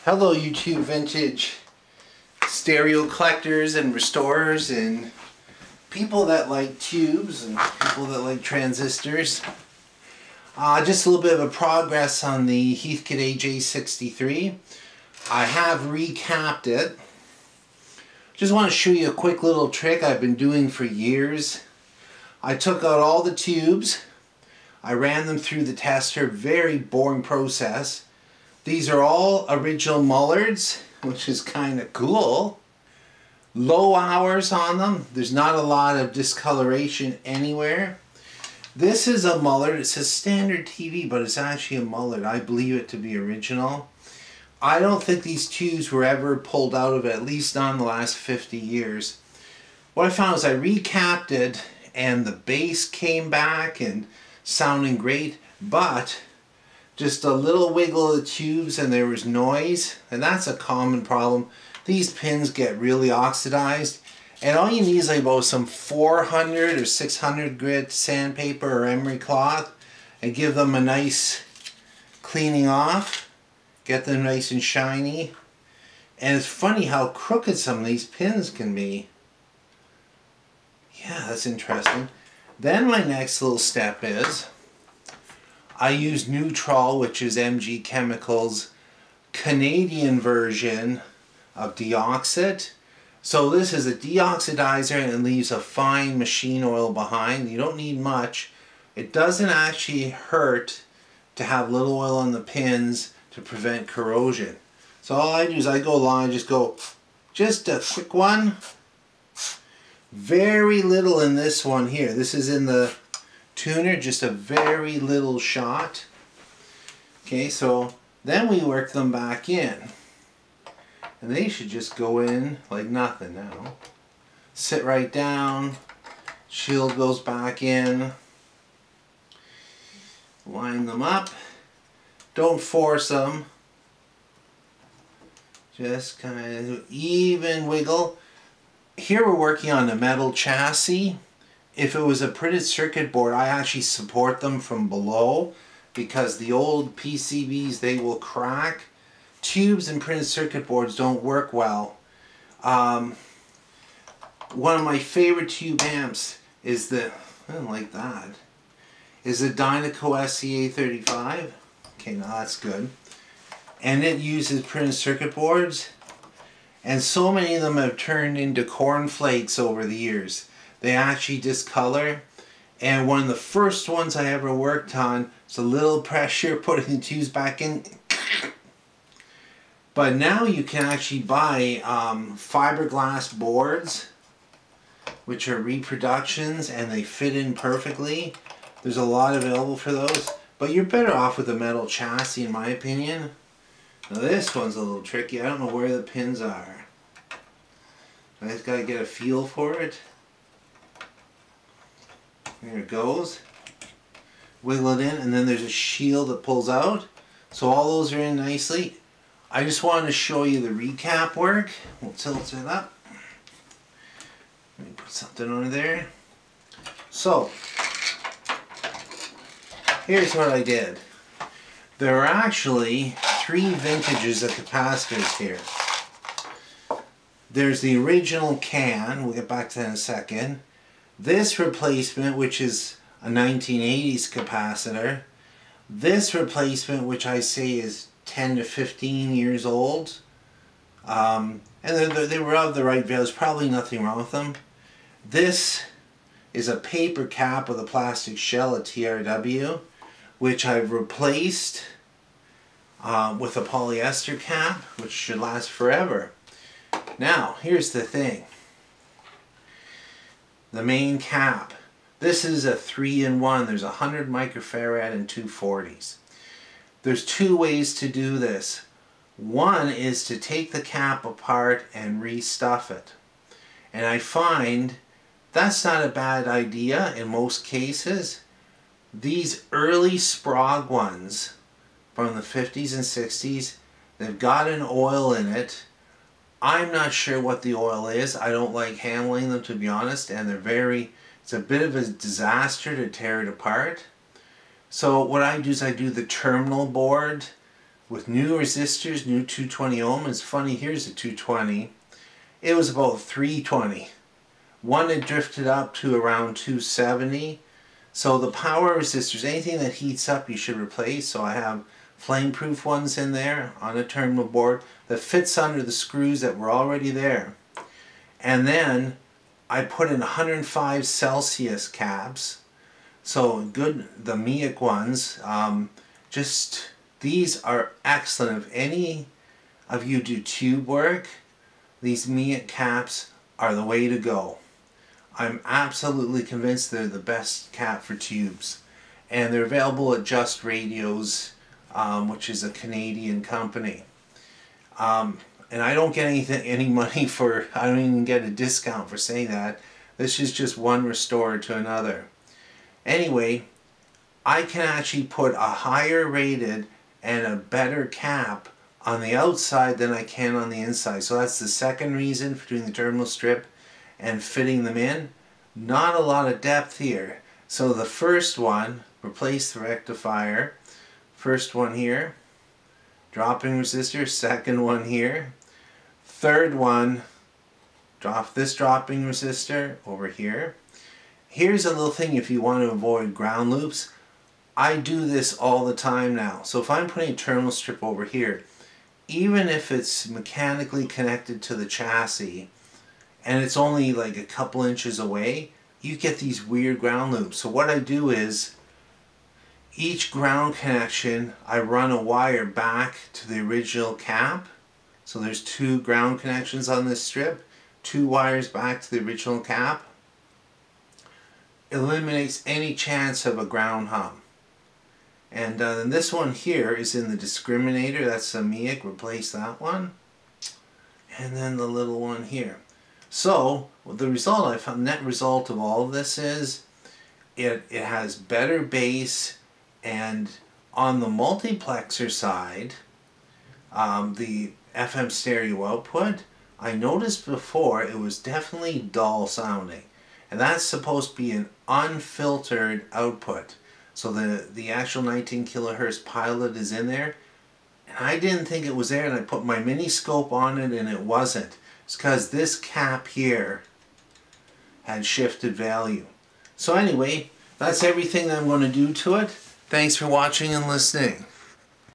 Hello YouTube vintage stereo collectors and restorers and people that like tubes and people that like transistors. Just a little bit of a progress on the Heathkit AJ-63. I have recapped it. Just want to show you a quick little trick I've been doing for years. I took out all the tubes. I ran them through the tester. Very boring process. These are all original Mullards, which is kind of cool. Low hours on them. There's not a lot of discoloration anywhere. This is a Mullard. It's a standard TV, but it's actually a Mullard. I believe it to be original. I don't think these tubes were ever pulled out of it, at least not in the last 50 years. What I found is I recapped it and the bass came back and sounding great, but just a little wiggle of the tubes and there was noise, and that's a common problem. These pins get really oxidized, and all you need is like about some 400 or 600 grit sandpaper or emery cloth and give them a nice cleaning off, get them nice and shiny. And it's funny how crooked some of these pins can be. Yeah, that's interesting. Then my next little step is I use Neutral, which is MG Chemicals' Canadian version of deoxit. So this is a deoxidizer and it leaves a fine machine oil behind. You don't need much. It doesn't actually hurt to have little oil on the pins to prevent corrosion. So all I do is I go along and just go, just a quick one. Very little in this one here. This is in the tuner, just a very little shot. Okay, so then we work them back in. And they should just go in like nothing now. Sit right down. Shield goes back in. Line them up. Don't force them. Just kind of even wiggle. Here we're working on a metal chassis. If it was a printed circuit board, I actually support them from below because the old PCBs, they will crack. Tubes and printed circuit boards don't work well. One of my favorite tube amps is the, I don't like that, is the Dynaco SCA35. Okay, now that's good. And it uses printed circuit boards. And so many of them have turned into cornflakes over the years. They actually discolor, and one of the first ones I ever worked on, it's a little pressure putting the tubes back in. But now you can actually buy fiberglass boards, which are reproductions, and they fit in perfectly. There's a lot available for those, but you're better off with a metal chassis in my opinion. Now this one's a little tricky. I don't know where the pins are. I just gotta get a feel for it. There it goes. Wiggle it in, and then there's a shield that pulls out. So all those are in nicely. I just wanted to show you the recap work. We'll tilt it up. Let me put something under there. So, here's what I did. There are actually 3 vintages of capacitors here. There's the original can, we'll get back to that in a second. This replacement, which is a 1980s capacitor. This replacement, which I say is 10 to 15 years old. And they were of the right value. There's probably nothing wrong with them. This is a paper cap with a plastic shell, a TRW, which I've replaced with a polyester cap, which should last forever. Now, here's the thing. The main cap. This is a 3-in-1. There's 100 microfarad and 240s. There's 2 ways to do this. One is to take the cap apart and restuff it. And I find that's not a bad idea in most cases. These early Sprague ones from the 50s and 60s, they've got an oil in it. I'm not sure what the oil is. I don't like handling them, to be honest, and it's a bit of a disaster to tear it apart. So what I do is I do the terminal board with new resistors, new 220 ohm. It's funny, here's a 220. It was about 320. One had drifted up to around 270. So the power resistors, anything that heats up, you should replace. So I have flame-proof ones in there on a terminal board that fits under the screws that were already there. And then I put in 105 Celsius caps. So good, the MEAC ones. These are excellent. If any of you do tube work, these MEAC caps are the way to go. I'm absolutely convinced they're the best cap for tubes. And they're available at Just Radios, which is a Canadian company. And I don't get any money for, I don't even get a discount for saying that. This is just one restorer to another. Anyway, I can actually put a higher rated and a better cap on the outside than I can on the inside. So that's the second reason for doing the terminal strip and fitting them in. Not a lot of depth here. So the first one, replace the rectifier. First one here, dropping resistor. Second one here. Third one, drop this dropping resistor over here. Here's a little thing if you want to avoid ground loops. I do this all the time now. So if I'm putting a terminal strip over here, even if it's mechanically connected to the chassis and it's only like a couple inches away, you get these weird ground loops. So what I do is each ground connection, I run a wire back to the original cap. So there's 2 ground connections on this strip, 2 wires back to the original cap. Eliminates any chance of a ground hum. And then this one here is in the discriminator. That's a MEAC. Replace that one. And then the little one here. So the result, I found, net result of all of this is it has better bass, and on the multiplexer side, the FM stereo output, I noticed before it was definitely dull sounding. And that's supposed to be an unfiltered output. So the actual 19 kilohertz pilot is in there. And I didn't think it was there, and I put my mini scope on it and it wasn't. It's because this cap here had shifted value. So anyway, that's everything that I'm going to do to it. Thanks for watching and listening.